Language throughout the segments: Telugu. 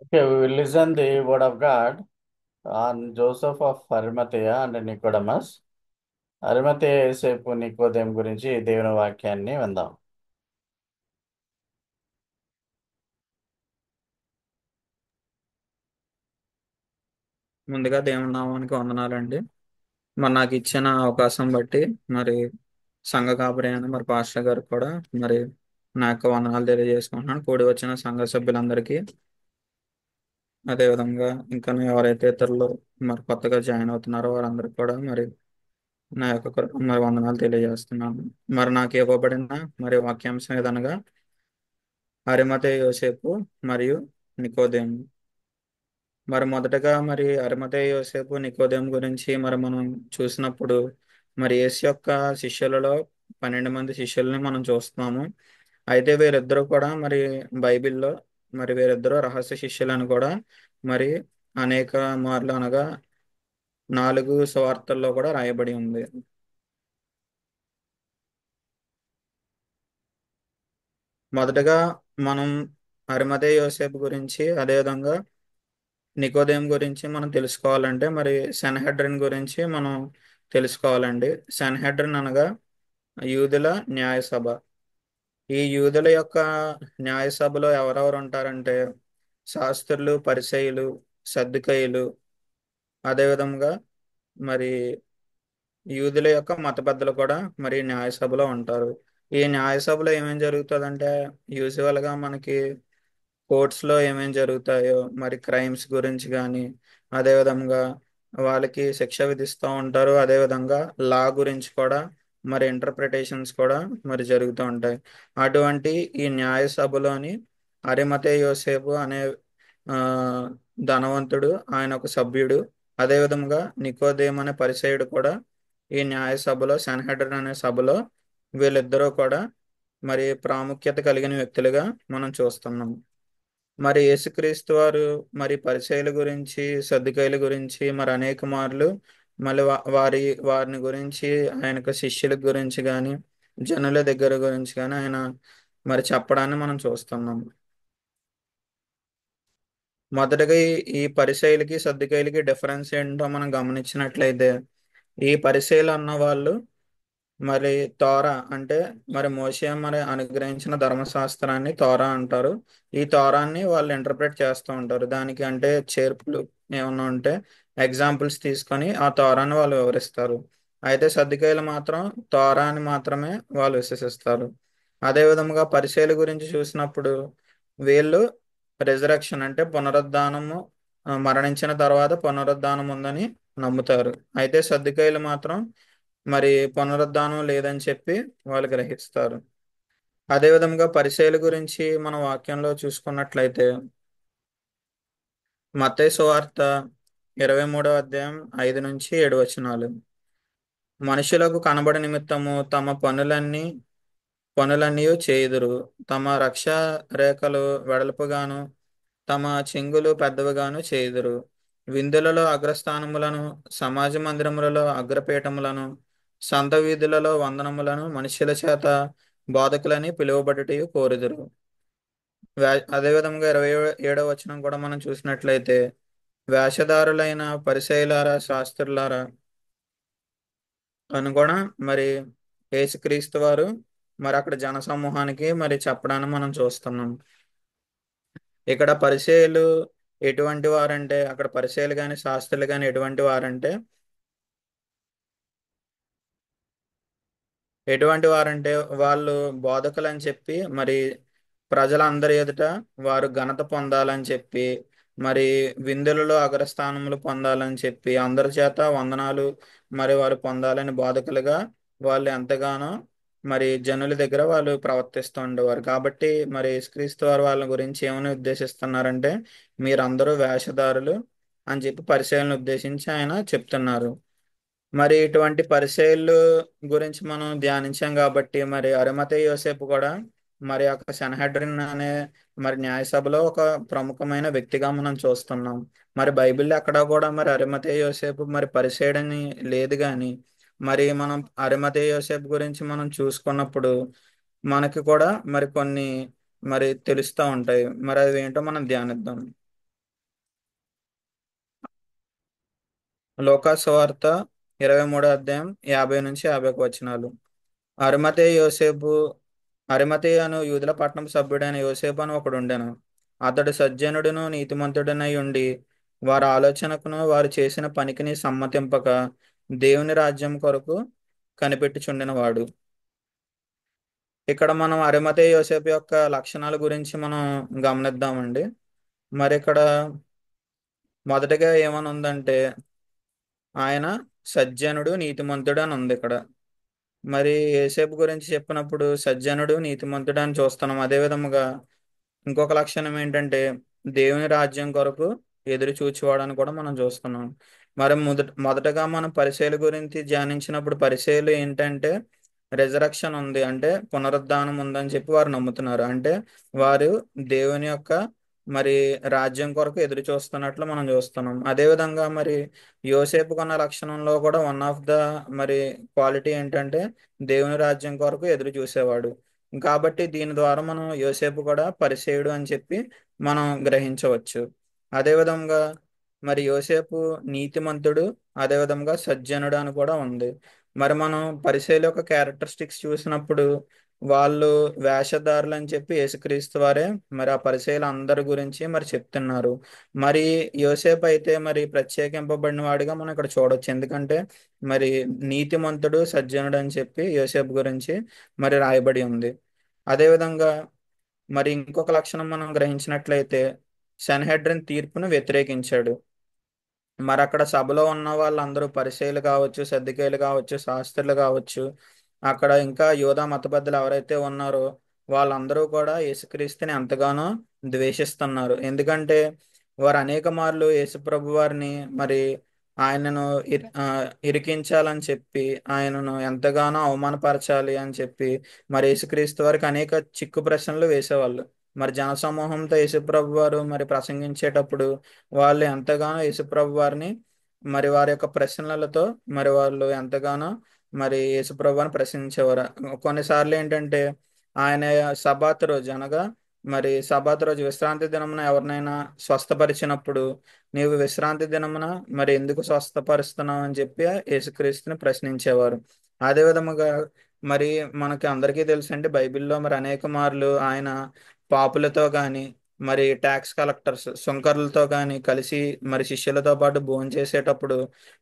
Okay, we will listen the word of God on Joseph of Arimathea and Nicodemus. అరిమతేయ యేసేపు నికోదేము గురించి దేవుని వాక్యాన్ని విందాం. ముందుగా దేవుని నామానికి వందనాలండి. మరి నాకు ఇచ్చిన అవకాశం బట్టి మరి సంఘ కాపరి అయిన మరి పాస్టర్ గారికి కూడా మరి నా యొక్క వందనాలు తెలియజేసుకుంటున్నాను. కూడి వచ్చిన సంఘ సభ్యులందరికీ, అదేవిధంగా ఇంకా ఎవరైతే ఇతరులు మరి కొత్తగా జాయిన్ అవుతున్నారో వారందరికీ కూడా మరి నా యొక్క మరి వందనాలు తెలియజేస్తున్నాను. మరి నాకు ఇవ్వబడిన మరి వాక్యాంశం ఏదనగా అరిమతెయ యోసేపు మరియు నికోదేము. మరి మొదటగా మరి అరిమతెయ యోసేపు నికోదేము గురించి మరి మనం చూసినప్పుడు మరి యేసు యొక్క శిష్యులలో 12 మంది శిష్యుల్ని మనం చూస్తున్నాము. అయితే వీరిద్దరూ కూడా మరి బైబిల్లో మరి వీరిద్దరూ రహస్య శిష్యులను కూడా మరి అనేక మార్లు అనగా 4 సువార్తల్లో కూడా రాయబడి ఉంది. మొదటగా మనం అరిమతెయ యోసేపు గురించి, అదేవిధంగా నికోదేం గురించి మనం తెలుసుకోవాలంటే మరి సన్హెడ్రిన్ గురించి మనం తెలుసుకోవాలండి. సన్హెడ్రిన్ అనగా యూదుల న్యాయసభ. ఈ యూదుల యొక్క న్యాయసభలో ఎవరెవరు ఉంటారంటే శాస్త్రులు, పరిసయ్యులు, సద్దుకయ్యులు, అదేవిధంగా మరి యూదుల యొక్క మత పెద్దలు కూడా మరి న్యాయసభలో ఉంటారు. ఈ న్యాయసభలో ఏమేం జరుగుతుందంటే యూజువల్ గా మనకి కోర్ట్స్ లో ఏమేం జరుగుతాయో మరి క్రైమ్స్ గురించి కానీ, అదేవిధంగా వాళ్ళకి శిక్ష విధిస్తూ ఉంటారు. అదేవిధంగా లా గురించి కూడా మరి ఇంటర్ప్రిటేషన్స్ కూడా మరి జరుగుతూ ఉంటాయి. అటువంటి ఈ న్యాయ సభలోని అరిమతెయ యోసేపు అనే ఆ ధనవంతుడు, ఆయన ఒక సభ్యుడు. అదేవిధంగా నికోదేము అనే పరిసయ్యుడు కూడా ఈ న్యాయ సభలో, సన్హెడ్రిన్ అనే సభలో వీళ్ళిద్దరూ కూడా మరి ప్రాముఖ్యత కలిగిన వ్యక్తులుగా మనం చూస్తున్నాం. మరి యేసుక్రీస్తు వారు మరి పరిచయల గురించి, సర్దుకాయల గురించి మరి అనేక మార్లు మళ్ళీ వారిని గురించి, ఆయనకు శిష్యుల గురించి కానీ, జనుల దగ్గర గురించి కానీ ఆయన మరి చెప్పడాన్ని మనం చూస్తున్నాం. మొదటగా ఈ పరిచయలకి, సర్దుకాయలకి డిఫరెన్స్ ఏంటో మనం గమనించినట్లయితే, ఈ పరిచయలు అన్న వాళ్ళు మరి తోరా అంటే మరి మోషే మరి అనుగ్రహించిన ధర్మశాస్త్రాన్ని తోరా అంటారు. ఈ తోరాన్ని వాళ్ళు ఇంటర్ప్రిట్ చేస్తూ ఉంటారు. దానికి అంటే చేర్పులు ఏమన్నా ఉంటే ఎగ్జాంపుల్స్ తీసుకొని ఆ తోరాన్ని వాళ్ళు వివరిస్తారు. అయితే సద్దుకాయలు మాత్రం తోరాని మాత్రమే వాళ్ళు విశ్వసిస్తారు. అదే విధముగా పరిచయల గురించి చూసినప్పుడు వీళ్ళు రిజరక్షన్ అంటే పునరుద్ధానము, మరణించిన తర్వాత పునరుద్ధానం ఉందని నమ్ముతారు. అయితే సద్దుకాయలు మాత్రం మరి పునరుద్ధానం లేదని చెప్పి వాళ్ళు గ్రహిస్తారు. అదేవిధంగా పరిచయల గురించి మన వాక్యంలో చూసుకున్నట్లయితే మత్తయి సువార్త 23వ అధ్యాయం 5-7 వచనాలు. మనుషులకు కనబడి నిమిత్తము తమ పనులన్నీ చేయుదురు. తమ రక్ష రేఖలు వెడల్పుగాను తమ చెంగులు పెద్దవిగాను చేయుదురు. విందులలో అగ్రస్థానములను, సమాజ మందిరములలో అగ్రపీఠములను, సంత వీధులలో వందనములను మనుష్యుల చేత బోధకులని పిలువబడుటయు కోరుదురు. అదేవిధంగా 27వ వచనం కూడా మనం చూసినట్లయితే, వేషధారులైన పరిసయ్యులారా, శాస్త్రులారా అని కూడా మరి యేసుక్రీస్తు వారు మరి అక్కడ జన సమూహానికి మరి చెప్పడాన్ని మనం చూస్తున్నాం. ఇక్కడ పరిచయులు ఎటువంటి వారంటే, అక్కడ పరిచయులు కానీ శాస్త్రులు కానీ ఎటువంటి వారంటే వాళ్ళు బోధకులు అని చెప్పి మరి ప్రజలందరి ఎదుట వారు ఘనత పొందాలని చెప్పి, మరి విందులలో అగ్రస్థానములు పొందాలని చెప్పి, అందరి చేత వందనాలు మరి వారు పొందాలని బోధకులుగా వాళ్ళు ఎంతగానో మరి జనుల దగ్గర వాళ్ళు ప్రవర్తిస్తూ ఉండేవారు. కాబట్టి మరి యేసుక్రీస్తు వారు వాళ్ళ గురించి ఏమని ఉద్దేశిస్తున్నారంటే, మీరందరూ వేషధారులు అని చెప్పి పరిచయాలను ఉద్దేశించి ఆయన చెప్తున్నారు. మరి ఇటువంటి పరిచయలు గురించి మనం ధ్యానించాం కాబట్టి మరి అరిమతెయ యోసేపు కూడా మరి ఒక సన్హెడ్రిన్ అనే మరి న్యాయసభలో ఒక ప్రముఖమైన వ్యక్తిగా మనం చూస్తున్నాం. మరి బైబిల్లో అక్కడ కూడా మరి అరిమతెయ యోసేపు మరి పరిచయుడని లేదు కానీ మరి మనం అరిమతెయ యోసేపు గురించి మనం చూసుకున్నప్పుడు మనకి కూడా మరి కొన్ని మరి తెలుస్తూ ఉంటాయి. మరి అవి ఏంటో మనం ధ్యానిద్దాం. లోకాసు వార్త 23 అధ్యాయం 50 నుంచి 51 వచనాలు. అరిమతయి యోసేపు అరిమతయి అను యూదుల పట్టణం సభ్యుడైన యోసేపు అని ఒకడు ఉండెను. అతడు సజ్జనుడును నీతిమంతుడనై ఉండి వారి ఆలోచనకును వారు చేసిన పనికిని సమ్మతింపక దేవుని రాజ్యం కొరకు కనిపెట్టుచుండినవాడు. ఇక్కడ మనం అరిమతయి యోసేపు యొక్క లక్షణాల గురించి మనం గమనిద్దామండి. మరి ఇక్కడ మొదటగా ఏమని ఉందంటే ఆయన సజ్జనుడు నీతిమంతుడు అని ఉంది ఇక్కడ. మరి యేసేపు గురించి చెప్పినప్పుడు సజ్జనుడు నీతిమంతుడు అని చూస్తున్నాం. అదే విధముగా ఇంకొక లక్షణం ఏంటంటే దేవుని రాజ్యం కొరకు ఎదురు చూచేవాడని కూడా మనం చూస్తున్నాం. మరి మొదటగా మనం పరిచయల గురించి ధ్యానించినప్పుడు పరిచయలు ఏంటంటే రెజరక్షన్ ఉంది, అంటే పునరుద్ధానం ఉందని చెప్పి వారు నమ్ముతున్నారు. అంటే వారు దేవుని యొక్క మరి రాజ్యం కొరకు ఎదురు చూస్తున్నట్లు మనం చూస్తున్నాం. అదే విధంగా మరి యోసేపు కొన్న లక్షణంలో కూడా వన్ ఆఫ్ ద మరి క్వాలిటీ ఏంటంటే దేవుని రాజ్యం కొరకు ఎదురు చూసేవాడు. కాబట్టి దీని ద్వారా మనం యోసేపు కూడా పరిసేయుడు అని చెప్పి మనం గ్రహించవచ్చు. అదే విధంగా మరి యోసేపు నీతిమంతుడు, అదే విధంగా సజ్జనుడు అని కూడా ఉంది. మరి మనం పరిసయ్యుల యొక్క క్యారెక్టరిస్టిక్స్ చూసినప్పుడు వాళ్ళు వేషధారులు అని చెప్పి యేసుక్రీస్తు వారే మరి ఆ పరిసయ్యుల అందరి గురించి మరి చెప్తున్నారు. మరి యోసేపు అయితే మరి ప్రత్యేకింపబడిన వాడిగా మనం ఇక్కడ చూడొచ్చు. ఎందుకంటే మరి నీతిమంతుడు సజ్జనుడు అని చెప్పి యోసేపు గురించి మరి రాయబడి ఉంది. అదేవిధంగా మరి ఇంకొక లక్షణం మనం గ్రహించినట్లయితే సన్హెడ్రిన్ తీర్పును వ్యతిరేకించాడు. మరి అక్కడ సభలో ఉన్న వాళ్ళందరూ పరిసయ్యులు కావచ్చు, సద్దూకయ్యులు కావచ్చు, శాస్త్రులు కావచ్చు, అక్కడ ఇంకా యూదా మతపెద్దలు ఎవరైతే ఉన్నారో వాళ్ళందరూ కూడా యేసుక్రీస్తుని ఎంతగానో ద్వేషిస్తున్నారు. ఎందుకంటే వారు అనేక మార్లు యేసుప్రభు వారిని మరి ఆయనను ఇరికించాలని చెప్పి ఆయనను ఎంతగానో అవమానపరచాలి అని చెప్పి మరి యేసుక్రీస్తు వారికి అనేక చిక్కు ప్రశ్నలు వేసేవాళ్ళు. మరి జనసమూహంతో యేసుప్రభు వారు మరి ప్రసంగించేటప్పుడు వాళ్ళు ఎంతగానో యేసుప్రభు వారిని మరి వారి యొక్క ప్రశ్నలతో మరి వాళ్ళు ఎంతగానో మరి యేసుప్రభుని ప్రశ్నించేవారు. కొన్నిసార్లు ఏంటంటే ఆయన సబాత్ రోజు అనగా మరి సబాత్ రోజు విశ్రాంతి దినమున ఎవరినైనా స్వస్థపరిచినప్పుడు నీవు విశ్రాంతి దినమున మరి ఎందుకు స్వస్థపరుస్తున్నావు అని చెప్పి యేసుక్రీస్తుని ప్రశ్నించేవారు. అదే విధముగా మరి మనకి అందరికీ తెలుసండి, బైబిల్లో మరి అనేక మార్లు ఆయన పాపులతో కానీ మరి ట్యాక్స్ కలెక్టర్స్ సుంకర్లతో కానీ కలిసి మరి శిష్యులతో పాటు భోజనం చేసేటప్పుడు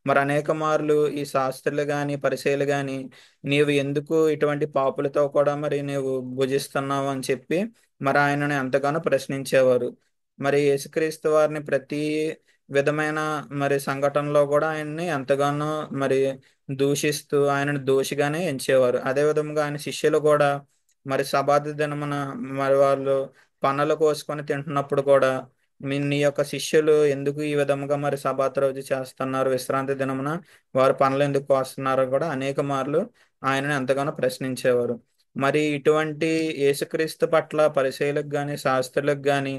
మరి అనేక మార్లు ఈ శాస్త్రులు కానీ పరిసయ్యులు కానీ నీవు ఎందుకు ఇటువంటి పాపులతో కూడా మరి నీవు భుజిస్తున్నావు అని చెప్పి మరి ఆయనను ఎంతగానో ప్రశ్నించేవారు. మరి యేసుక్రీస్తు వారిని ప్రతి విధమైన మరి సంఘటనలో కూడా ఆయన్ని ఎంతగానో మరి దూషిస్తూ ఆయనను దోషిగానే ఎంచేవారు. అదే విధంగా ఆయన శిష్యులు కూడా మరి సబాతు దినమున మరి వాళ్ళు పనలు కోసుకొని తింటున్నప్పుడు కూడా నీ యొక్క శిష్యులు ఎందుకు ఈ విధముగా మరి సబాతు రోజు చేస్తున్నారు, విశ్రాంతి దినమున వారు పనులు ఎందుకు కోస్తున్నారు కూడా అనేక మార్లు ఆయనను ఎంతగానో ప్రశ్నించేవారు. మరి ఇటువంటి యేసుక్రీస్తు పట్ల పరిసయ్యులకు కానీ శాస్త్రులకు కానీ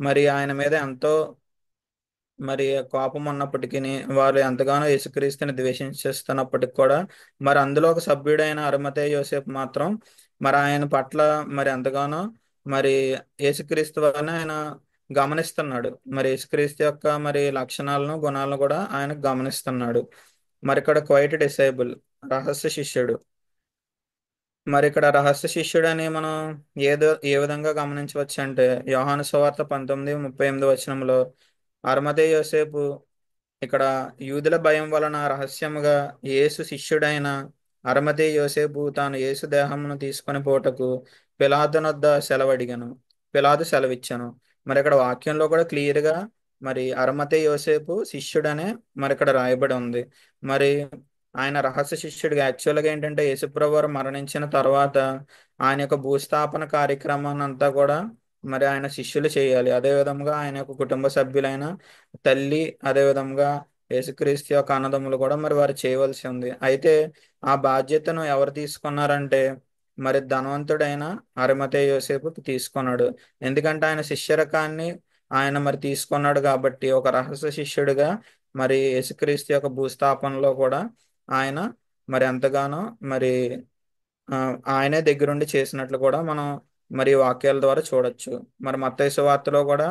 మరి ఆయన మీద ఎంతో మరి కోపం ఉన్నప్పటికీ వారు ఎంతగానో యేసుక్రీస్తుని ద్వేషిస్తున్నప్పటికి కూడా మరి అందులో ఒక సభ్యుడైన అరిమతయి యోసేపు మాత్రం మరి ఆయన పట్ల మరి ఎంతగానో మరి యేసుక్రీస్తు వలన ఆయన గమనిస్తున్నాడు. మరి యేసుక్రీస్తు యొక్క మరి లక్షణాలను గుణాలను కూడా ఆయన గమనిస్తున్నాడు. మరి ఇక్కడ క్వైట్ డిసైబుల్ రహస్య శిష్యుడు. మరి ఇక్కడ రహస్య శిష్యుడు అని మనం ఏ విధంగా గమనించవచ్చు అంటే యోహాను సువార్త 19:38 అరిమతయి యోసేపు ఇక్కడ యూదుల భయం వలన రహస్యముగా యేసు శిష్యుడైన అరిమతయి యోసేపు తాను యేసు దేహమును తీసుకొని పోటకు పిలాతునొద్ద సెలవడిగాను. పిలాతు సెలవిచ్చాను. మరి ఇక్కడ వాక్యంలో కూడా క్లియర్ గా మరి అరిమతయి యోసేపు శిష్యుడనే మరి ఇక్కడ రాయబడి ఉంది. మరి ఆయన రహస్య శిష్యుడిగా యాక్చువల్గా ఏంటంటే యేసుప్రభు వారు మరణించిన తర్వాత ఆయన యొక్క భూస్థాపన కార్యక్రమాన్ని అంతా కూడా మరి ఆయన శిష్యులు చేయాలి. అదే విధంగా ఆయన యొక్క కుటుంబ సభ్యులైన తల్లి, అదే విధంగా యేసుక్రీస్తు యొక్క అన్నదమ్ములు కూడా మరి వారు చేయవలసి ఉంది. అయితే ఆ బాధ్యతను ఎవరు తీసుకున్నారంటే మరి ధనవంతుడైన అరిమతయి యోసేపు తీసుకున్నాడు. ఎందుకంటే ఆయన శిష్యరకాన్ని ఆయన మరి తీసుకున్నాడు కాబట్టి ఒక రహస్య శిష్యుడిగా మరి యేసుక్రీస్తు యొక్క భూస్థాపనలో కూడా ఆయన మరి ఎంతగానో మరి ఆ, ఆయనే దగ్గరుండి చేసినట్లు కూడా మనం మరి వాక్యాల ద్వారా చూడొచ్చు. మరి మత్తయి సువార్తలో కూడా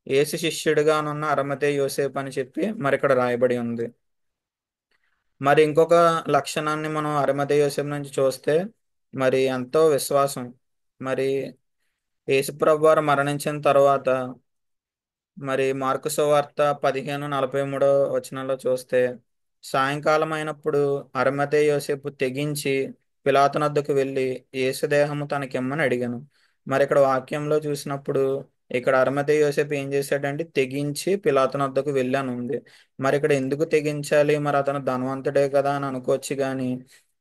యేసు శిష్యుడిగానున్న అరిమతయి యోసేపు అని చెప్పి మరి ఇక్కడ రాయబడి ఉంది. మరి ఇంకొక లక్షణాన్ని మనం అరిమతయి యోసేపు నుంచి చూస్తే మరి ఎంతో విశ్వాసం. మరి యేసుప్రభు వారు మరణించిన తర్వాత మరి మార్కు సువార్త 15:43 చూస్తే సాయంకాలం అయినప్పుడు అరిమతయి యోసేపు తెగించి పిలాతునొద్దకు వెళ్ళి యేసు దేహము తనకిమ్మని అడిగాను. మరి ఇక్కడ వాక్యంలో చూసినప్పుడు ఇక్కడ అరిమతయి యోసేపు ఏం చేశాడంటే తెగించి పిలాతునొద్దకు వెళ్ళాను ఉంది. మరి ఇక్కడ ఎందుకు తెగించాలి? మరి అతను ధనవంతుడే కదా అని అనుకోవచ్చు కానీ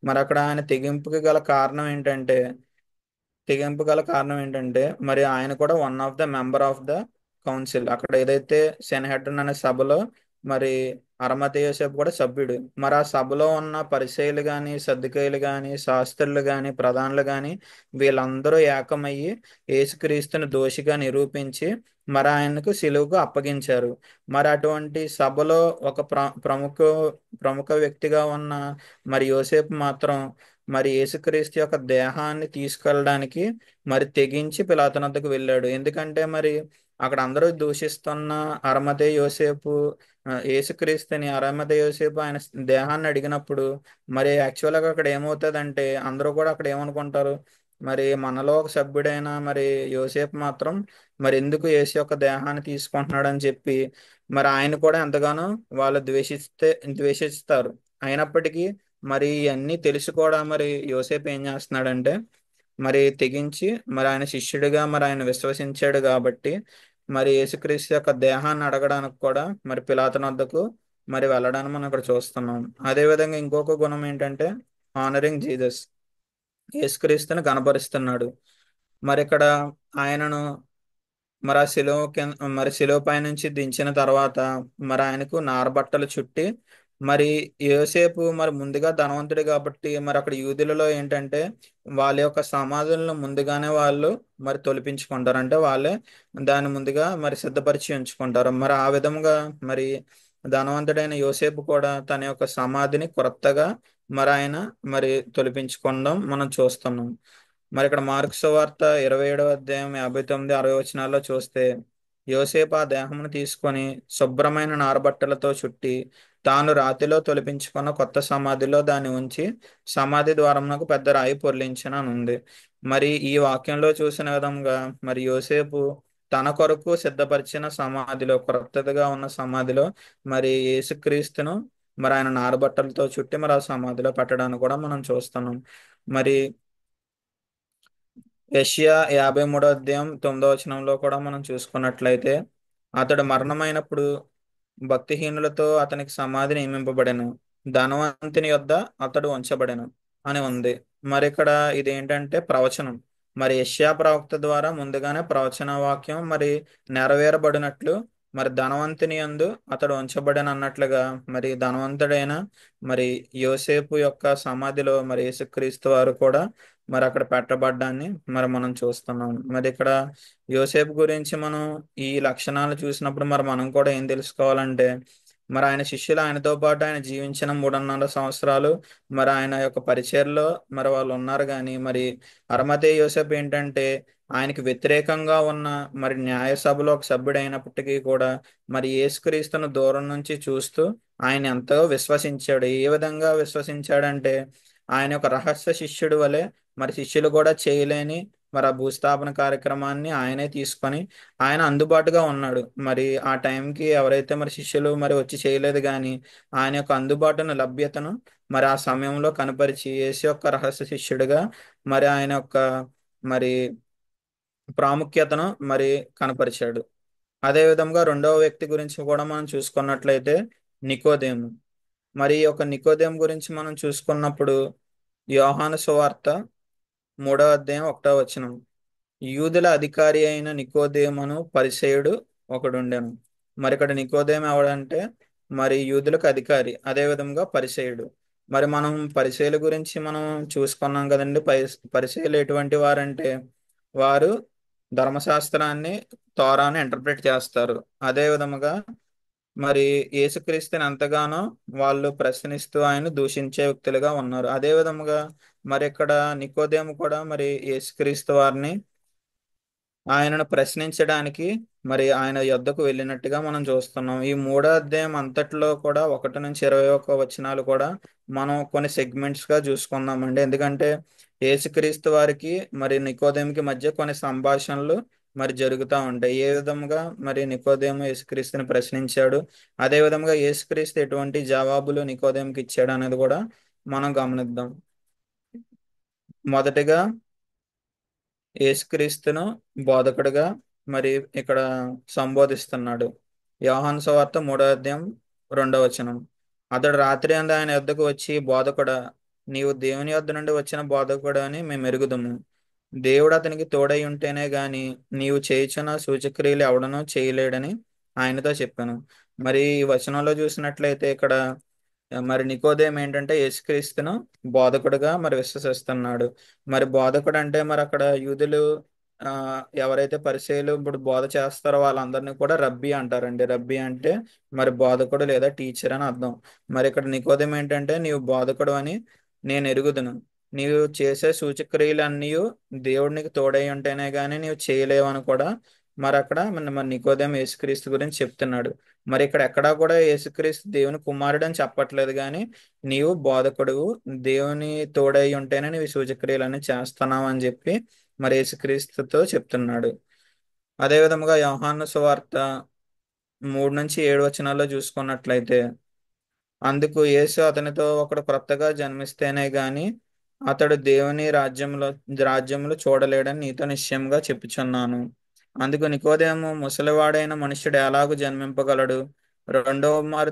మరి అక్కడ ఆయన తెగింపుకి గల కారణం ఏంటంటే మరి ఆయన కూడా one of the member of the council. అక్కడ ఏదైతే సెనహెడ్రన్ అనే సభలో మరి అరమతయి యోసేపు కూడా సభ్యుడు. మరి ఆ సభలో ఉన్న పరిసయ్యులు గాని, సద్దూకయ్యులు గాని, శాస్త్రులు గాని, ప్రధానులు గాని వీళ్ళందరూ ఏకమయ్యి యేసుక్రీస్తుని దోషిగా నిరూపించి మరి ఆయనకు సిలువకు అప్పగించారు. మరి అటువంటి సభలో ఒక ప్రముఖ వ్యక్తిగా ఉన్న మరి యోసేపు మాత్రం మరి యేసుక్రీస్తు యొక్క దేహాన్ని తీసుకెళ్ళడానికి మరి తెగించి పిలాతునొద్దకు వెళ్ళాడు. ఎందుకంటే మరి అక్కడ అందరూ దూషిస్తున్న అరమతే యోసేపు యేసుక్రీస్తుని అరమతే యోసేపు ఆయన దేహాన్ని అడిగినప్పుడు మరి యాక్చువల్గా అక్కడ ఏమవుతుందంటే అందరూ కూడా అక్కడ ఏమనుకుంటారు, మరి మనలో ఒక సభ్యుడైన మరి యోసేపు మాత్రం మరి ఎందుకు యేసు యొక్క దేహాన్ని తీసుకుంటున్నాడు అని చెప్పి మరి ఆయన కూడా ఎంతగానో వాళ్ళు ద్వేషిస్తారు. అయినప్పటికీ మరి ఇవన్నీ తెలిసి కూడా మరి యోసేపు ఏం చేస్తున్నాడంటే మరి తెగించి మరి ఆయన శిష్యుడిగా మరి ఆయన విశ్వసించాడు కాబట్టి మరి యేసుక్రీస్తు యొక్క దేహాన్ని అడగడానికి కూడా మరి పిలాతు వద్దకు మరి వెళ్ళడానికి మనం ఇక్కడ చూస్తున్నాం. అదే విధంగా ఇంకొక గుణం ఏంటంటే ఆనరింగ్ జీసస్, యేసుక్రీస్తుని కనపరుస్తున్నాడు. మరి ఇక్కడ ఆయనను మరి ఆ శిలువ కింద మరి శిలువ పై నుంచి దించిన తర్వాత మరి ఆయనకు నారబట్టలు చుట్టి మరి యోసేపు మరి ముందుగా ధనవంతుడు కాబట్టి మరి అక్కడ యూదులలో ఏంటంటే వాళ్ళ యొక్క సమాధులను ముందుగానే వాళ్ళు మరి తొలిపించుకుంటారు. అంటే వాళ్ళే దాన్ని ముందుగా మరి సిద్ధపరిచి ఉంచుకుంటారు. మరి ఆ విధంగా మరి ధనవంతుడైన యోసేపు కూడా తన యొక్క సమాధిని కొత్తగా మరి ఆయన మరి తొలిపించుకోవడం మనం చూస్తున్నాం. మరి ఇక్కడ మార్కు సువార్త 27వ అధ్యాయం 59-60 చూస్తే యోసేపు ఆ దేహమును తీసుకొని శుభ్రమైన నారబట్టలతో చుట్టి తాను రాతిలో తొలిపించుకున్న కొత్త సమాధిలో దాన్ని ఉంచి సమాధి ద్వారమునకు పెద్ద రాయి పొర్లించిన అని ఉంది. మరి ఈ వాక్యంలో చూసిన విధంగా మరి యోసేపు తన కొరకు సిద్ధపరిచిన సమాధిలో కొత్తగా ఉన్న సమాధిలో మరి యేసుక్రీస్తును మరి ఆయన నారబట్టలతో చుట్టి మరి ఆ సమాధిలో పెట్టడాన్ని కూడా మనం చూస్తున్నాం. మరి యెషయా 53వ అధ్యాయం 9వ వచనంలో కూడా మనం చూసుకున్నట్లయితే అతడు మరణమైనప్పుడు భక్తిహీనులతో అతనికి సమాధి నియమింపబడెను, ధనవంతుని యొద్ద అతడు ఉంచబడెను అని ఉంది. మరి ఇక్కడ ఇదేంటంటే ప్రవచనం. మరి యెషయా ప్రవక్త ద్వారా ముందుగానే ప్రవచన వాక్యం మరి నెరవేరబడినట్లు మరి ధనవంతుని యందు అతడు ఉంచబడెను అన్నట్లుగా మరి ధనవంతుడైన మరి యోసేపు యొక్క సమాధిలో మరి యేసుక్రీస్తు వారు కూడా మరి అక్కడ పెట్టబడ్డాన్ని మరి మనం చూస్తున్నాం. మరి ఇక్కడ యోసేపు గురించి మనం ఈ లక్షణాలు చూసినప్పుడు మరి మనం కూడా ఏం తెలుసుకోవాలంటే మరి ఆయన శిష్యులు ఆయనతో పాటు ఆయన జీవించిన 3.5 సంవత్సరాలు మరి ఆయన యొక్క పరిచర్లో మరి వాళ్ళు ఉన్నారు. కానీ మరి అరమతే యోసేపు ఏంటంటే ఆయనకి వ్యతిరేకంగా ఉన్న మరి న్యాయ సభలో ఒక సభ్యుడు అయినప్పటికీ కూడా మరి యేసుక్రీస్తును దూరం నుంచి చూస్తూ ఆయన ఎంతో విశ్వసించాడు. ఏ విధంగా విశ్వసించాడంటే ఆయన ఒక రహస్య శిష్యుడు వలె మరి శిష్యులు కూడా చేయలేని మరి ఆ భూస్థాపన కార్యక్రమాన్ని ఆయనే తీసుకొని ఆయన అందుబాటుగా ఉన్నాడు. మరి ఆ టైంకి ఎవరైతే మరి శిష్యులు మరి వచ్చి చేయలేదు కానీ ఆయన యొక్క అందుబాటును లభ్యతను మరి ఆ సమయంలో కనపరిచి యేసు యొక్క రహస్య శిష్యుడిగా మరి ఆయన యొక్క మరి ప్రాముఖ్యతను మరి కనపరిచాడు. అదే విధంగా రెండవ వ్యక్తి గురించి కూడా మనం చూసుకున్నట్లయితే నికోదేము. మరి ఈ యొక్క నికోదేము గురించి మనం చూసుకున్నప్పుడు యోహాను సువార్త 3వ అధ్యాయం 1వ వచనం, యూదుల అధికారి అయిన నికోదేమును పరిసయుడు ఒకడుండెను. మరి ఇక్కడ నికోదేము ఎవడంటే మరి యూదులకు అధికారి, అదే విధంగా పరిసయుడు. మరి మనం పరిసయుల గురించి మనం చూసుకున్నాం కదండి. పరిసయులు ఎటువంటి వారంటే వారు ధర్మశాస్త్రాన్ని తోరాని ఇంటర్ప్రిట్ చేస్తారు. అదే విధముగా మరి యేసుక్రీస్తుని ఎంతగానో వాళ్ళు ప్రశ్నిస్తూ ఆయన దూషించే వ్యక్తులుగా ఉన్నారు. అదే విధముగా మరి ఇక్కడ నికోదేము కూడా మరి యేసుక్రీస్తు వారిని ఆయనను ప్రశ్నించడానికి మరి ఆయన యొద్దకు వెళ్ళినట్టుగా మనం చూస్తున్నాం. ఈ మూడో అధ్యాయం అంతట్లో కూడా 1 నుంచి 21 వచనాలు కూడా మనం కొన్ని సెగ్మెంట్స్ గా చూసుకుందామండి. ఎందుకంటే యేసుక్రీస్తు వారికి మరి నికోదేముకి మధ్య కొన్ని సంభాషణలు మరి జరుగుతూ ఉంటాయి. ఏ విధముగా మరి నికోదేము యేసుక్రీస్తుని ప్రశ్నించాడు, అదే విధముగా యేసుక్రీస్తు ఎటువంటి జవాబులు నికోదేముకి ఇచ్చాడు అనేది కూడా మనం గమనిద్దాం. మొదటిగా యేసుక్రీస్తును బోధకుడిగా మరి ఇక్కడ సంబోధిస్తున్నాడు. యోహాను సువార్త 3వ అధ్యాయం 2వ వచనం. అతడు రాత్రి అందు ఆయన యొద్దకు వచ్చి, బోధకుడా, నీవు దేవుని యొద్ద నుండి వచ్చిన బోధకుడు అని మేము ఎరుగుదుము. దేవుడు అతనికి తోడై ఉంటేనే గాని నీవు చేయుచున్న సూచక్రియలు ఎవడనూ చేయలేడని ఆయనతో చెప్పాను. మరి ఈ వచనంలో చూసినట్లయితే ఇక్కడ మరి నికోదేం ఏంటంటే యేసుక్రీస్తును బోధకుడుగా మరి విశ్వసిస్తున్నాడు. మరి బోధకుడు అంటే మరి అక్కడ యూదులు ఆ ఎవరైతే పరిచయులు ఇప్పుడు బోధ చేస్తారో వాళ్ళందరినీ కూడా రబ్బీ అంటారండి. రబ్బీ అంటే మరి బోధకుడు లేదా టీచర్ అని అర్థం. మరి ఇక్కడ నికోదేం ఏంటంటే నీవు బోధకుడు అని నేను ఎరుగుదును, నీవు చేసే సూచక్రియలన్నీ దేవుడినికి తోడై ఉంటేనే గానీ నీవు చేయలేవు అని కూడా మరి అక్కడ మరి నికోదేం యేసుక్రీస్తు గురించి చెప్తున్నాడు. మరి ఇక్కడ ఎక్కడా కూడా యేసుక్రీస్తు దేవుని కుమారుడు అని చెప్పట్లేదు, కానీ నీవు బోధకుడు, దేవుని తోడై ఉంటేనే నీవు ఈ సూచక్రియలన్నీ చేస్తున్నావు అని చెప్పి మరి యేసుక్రీస్తుతో చెప్తున్నాడు. అదే విధముగా యోహాను సువార్త 3 నుంచి 7 వచనాల్లో చూసుకున్నట్లయితే, అందుకు యేసు అతనితో ఒకడు క్రొత్తగా జన్మిస్తేనే గాని అతడు దేవుని రాజ్యములు చూడలేడని నీతో నిశ్చయంగా చెప్పుచున్నాను. అందుకు నికోదేము, ముసలివాడైన మనుష్యుడు ఎలాగూ జన్మింపగలడు? రెండవ మారు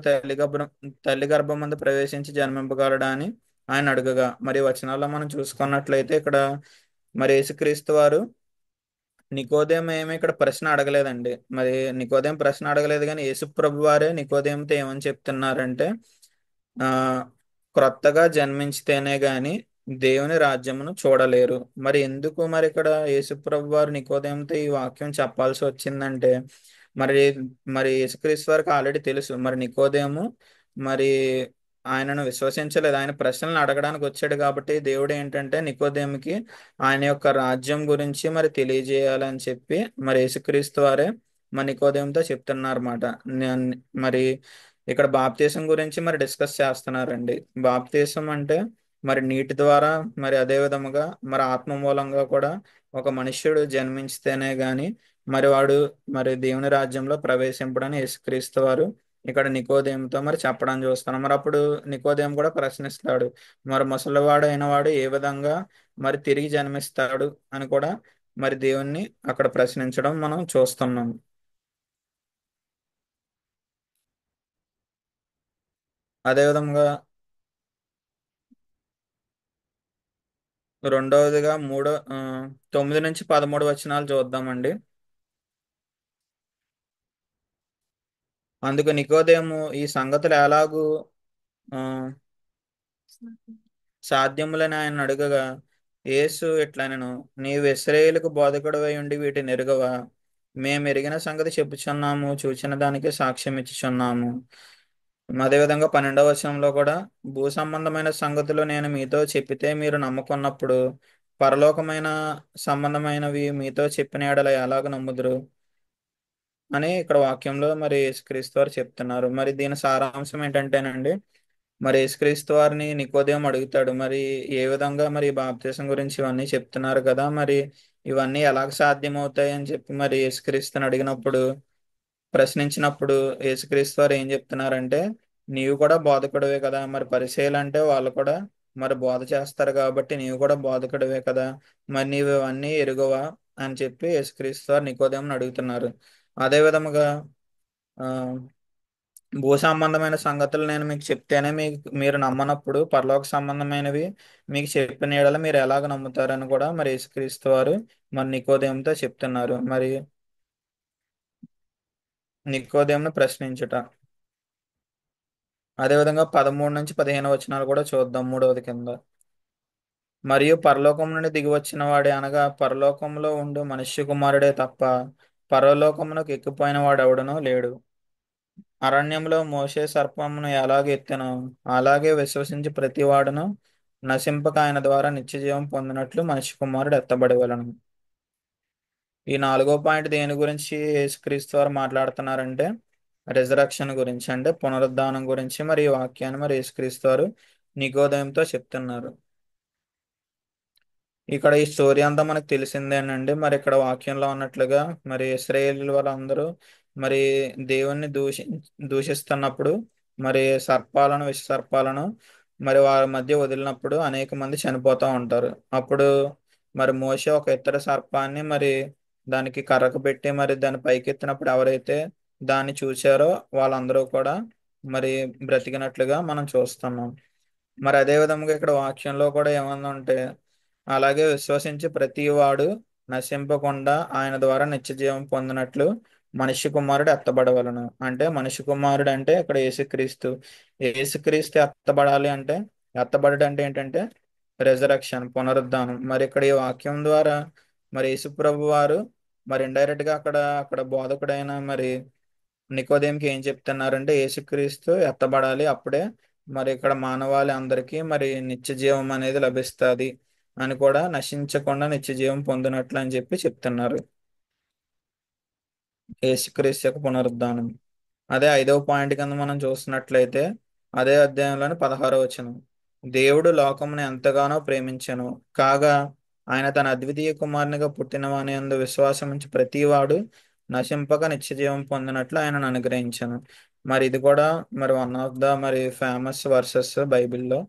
తల్లి గర్భమందు ప్రవేశించి జన్మింపగలడా అని ఆయన అడుగగా, మరి వచనాల్లో మనం చూసుకున్నట్లయితే ఇక్కడ మరి యేసుక్రీస్తు వారు నికోదేం ఏమి ఇక్కడ ప్రశ్న అడగలేదండి. మరి నికోదేం ప్రశ్న అడగలేదు, కానీ యేసు ప్రభు వారే నికోదేంతో ఏమని చెప్తున్నారంటే, ఆ క్రొత్తగా జన్మించితేనే గాని దేవుని రాజ్యమును చూడలేరు. మరి ఎందుకు మరి ఇక్కడ యేసుప్రభు వారు నికోదేంతో ఈ వాక్యం చెప్పాల్సి వచ్చిందంటే, మరి మరి యేసుక్రీస్తు వారికి ఆల్రెడీ తెలుసు మరి నికోదేము మరి ఆయనను విశ్వసించలేదు. ఆయన ప్రశ్నలను అడగడానికి వచ్చాడు కాబట్టి దేవుడు ఏంటంటే నికోదేముకి ఆయన యొక్క రాజ్యం గురించి మరి తెలియజేయాలని చెప్పి మరి యేసుక్రీస్తు వారే మరి నికోదేముతో చెప్తున్నారన్నమాట. మరి ఇక్కడ బాప్తీసం గురించి మరి డిస్కస్ చేస్తున్నారండి. బాప్తీసం అంటే మరి నీటి ద్వారా మరి అదే విధముగా మరి ఆత్మ మూలంగా కూడా ఒక మనుష్యుడు జన్మించితేనే గాని మరి వాడు మరి దేవుని రాజ్యంలో ప్రవేశింపడని యేసుక్రీస్తు వారు ఇక్కడ నికోదేముతో మరి చెప్పడం చూస్తున్నాం. మరి అప్పుడు నికోదేము కూడా ప్రశ్నిస్తాడు, మరి ముసలివాడు అయిన వాడు ఏ విధంగా మరి తిరిగి జన్మిస్తాడు అని కూడా మరి దేవుణ్ణి అక్కడ ప్రశ్నించడం మనం చూస్తున్నాం. అదేవిధంగా రెండవదిగా 9 నుంచి 13 వచనాలు చూద్దామండి. అందుకు నికోదేము ఈ సంగతులు ఎలాగూ ఆ, సాధ్యములని ఆయన అడుగగా, యేసు ఇట్లనెను, నీవు ఇశ్రాయేలుకు బోధకుడవై ఉండి వీటిని ఎరుగవా? మేము ఎరిగిన సంగతి చెప్పుచున్నాము, చూచిన దానికి సాక్ష్యం ఇచ్చుచున్నాము. అదేవిధంగా 12వ వచనంలో కూడా, భూ సంబంధమైన సంగతులు నేను మీతో చెప్పితే మీరు నమ్ముకున్నప్పుడు పరలోకమైన సంబంధమైనవి మీతో చెప్పిన ఎడల ఎలాగ నమ్ముదురు అని ఇక్కడ వాక్యంలో మరి యేసుక్రీస్తు వారు చెప్తున్నారు. మరి దీని సారాంశం ఏంటంటేనండి, మరి యేసుక్రీస్తు వారిని నికోదేము అడుగుతాడు, మరి ఏ విధంగా మరి బాప్తీసం గురించి ఇవన్నీ చెప్తున్నారు కదా, మరి ఇవన్నీ ఎలాగ సాధ్యమవుతాయి అని చెప్పి మరి యేసుక్రీస్తుని అడిగినప్పుడు ప్రశ్నించినప్పుడు యేసుక్రీస్తు వారు ఏం చెప్తున్నారంటే, నీవు కూడా బోధకుడివే కదా, మరి పరిచయులు అంటే వాళ్ళు కూడా మరి బోధ చేస్తారు కాబట్టి నీవు కూడా బోధకుడివే కదా, మరి నీవు ఇవన్నీ ఎరుగవా అని చెప్పి యేసుక్రీస్తు వారు నికోదేముని అడుగుతున్నారు. అదే విధముగా ఆ భూ సంబంధమైన సంగతులు నేను మీకు చెప్తేనే మీరు నమ్మనప్పుడు పరలోక సంబంధమైనవి మీకు చెప్పిన యెడల మీరు ఎలాగ నమ్ముతారని కూడా మరి యేసుక్రీస్తు వారు మరి నికోదేముతో చెప్తున్నారు. మరి నికోదేమును ప్రశ్నించుట. అదేవిధంగా 13 నుంచి 15 వచనాలు కూడా చూద్దాం మూడవది కింద. మరియు పరలోకం నుండి దిగి వచ్చిన వాడే, అనగా పరలోకంలో ఉండు మనుష్య కుమారుడే తప్ప పరలోకమునకు ఎక్కిపోయిన వాడు ఎవడనూ లేడు. అరణ్యంలో మోషే సర్పమును ఎలాగ ఎత్తెనో అలాగే విశ్వసించి ప్రతి వాడును నశింపక ఆయన ద్వారా నిత్య జీవం పొందినట్లు మనిషి కుమారుడు ఎత్తబడవలను. ఈ నాలుగో పాయింట్ దేని గురించి యేసుక్రీస్తు వారు మాట్లాడుతున్నారంటే రిజరక్షన్ గురించి, అంటే పునరుద్ధానం గురించి మరి ఈ వాక్యాన్ని మరి యేసుక్రీస్తు వారు నికోదేముతో చెప్తున్నారు. ఇక్కడ ఈ స్టోరీ అంతా మనకు తెలిసిందేనండి. మరి ఇక్కడ వాక్యంలో ఉన్నట్లుగా మరి ఇశ్రాయేలు వాళ్ళందరూ మరి దేవుణ్ణి దూషిస్తున్నప్పుడు మరి సర్పాలను, విష సర్పాలను మరి వారి మధ్య వదిలినప్పుడు అనేక మంది చనిపోతూ ఉంటారు. అప్పుడు మరి మోషే ఒక ఇతర సర్పాన్ని మరి దానికి కర్రకు పెట్టి మరి దాన్ని పైకెత్తినప్పుడు ఎవరైతే దాన్ని చూశారో వాళ్ళందరూ కూడా మరి బ్రతికినట్లుగా మనం చూస్తున్నాం. మరి అదే విధంగా ఇక్కడ వాక్యంలో కూడా ఏమందంటే, అలాగే విశ్వసించి ప్రతి వాడు నశింపకుండా ఆయన ద్వారా నిత్య జీవం పొందినట్లు మనిషి కుమారుడు ఎత్తబడవలను. అంటే మనిషి కుమారుడు అంటే ఇక్కడ యేసుక్రీస్తు. యేసుక్రీస్తు ఎత్తబడాలి అంటే, ఎత్తబడడం అంటే ఏంటంటే రెజరక్షన్, పునరుద్ధానం. మరి ఇక్కడ ఈ వాక్యం ద్వారా మరి యేసు ప్రభు వారు మరి ఇండైరెక్ట్ గా అక్కడ అక్కడ బోధకుడైన మరి నికోదేంకి ఏం చెప్తున్నారంటే యేసుక్రీస్తు ఎత్తబడాలి, అప్పుడే మరి ఇక్కడ మానవాళి అందరికీ మరి నిత్య జీవం అనేది లభిస్తుంది అని, కూడా నశించకుండా నిత్య జీవం పొందినట్లు అని చెప్పి చెప్తున్నారు యేసుక్రీస్తు యొక్క పునరుద్ధానం. అదే ఐదవ పాయింట్ కింద మనం చూసినట్లయితే అదే అధ్యాయంలోని 16వ వచనం, దేవుడు లోకమును ఎంతగానో ప్రేమించెను కాగా ఆయన తన అద్వితీయ కుమారునిగా పుట్టిన వాని యందు విశ్వాసం ఉంచి ప్రతివాడు నశింపక నిత్య జీవం పొందినట్లు ఆయనను అనుగ్రహించను. మరి ఇది కూడా మరి వన్ ఆఫ్ ద మరి ఫేమస్ వర్సెస్ బైబిల్లో.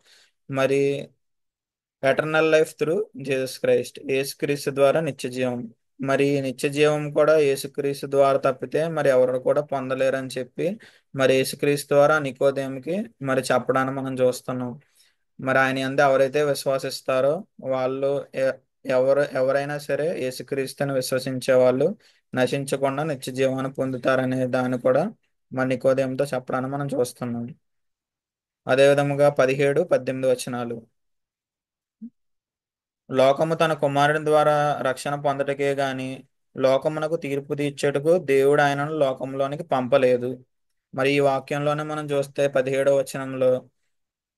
మరి eternal life through Jesus Christ, యేసుక్రీస్తు ద్వారా నిత్య జీవం. మరి ఈ నిత్య జీవం కూడా యేసుక్రీస్తు ద్వారా తప్పితే మరి ఎవరు కూడా పొందలేరని చెప్పి మరి యేసుక్రీస్తు ద్వారా నికోదేముకి మరి చెప్పడాన్ని మనం చూస్తున్నాం. మరి ఆయన యందు ఎవరైతే విశ్వసిస్తారో వాళ్ళు ఎవరైనా సరే యేసుక్రీస్తుని విశ్వసించే వాళ్ళు నశించకుండా నిత్య జీవాన్ని పొందుతారనే దాన్ని కూడా మరి నికోదేముతో చెప్పడాన్ని మనం చూస్తున్నాం. అదే విధముగా 17, 18 వచనాలు, లోకము తన కుమారుని ద్వారా రక్షణ పొందటకే గాని లోకమునకు తీర్పు తీర్చుటకు దేవుడు ఆయనను లోకంలోనికి పంపలేదు. మరి ఈ వాక్యంలోనే మనం చూస్తే 17వ వచనంలో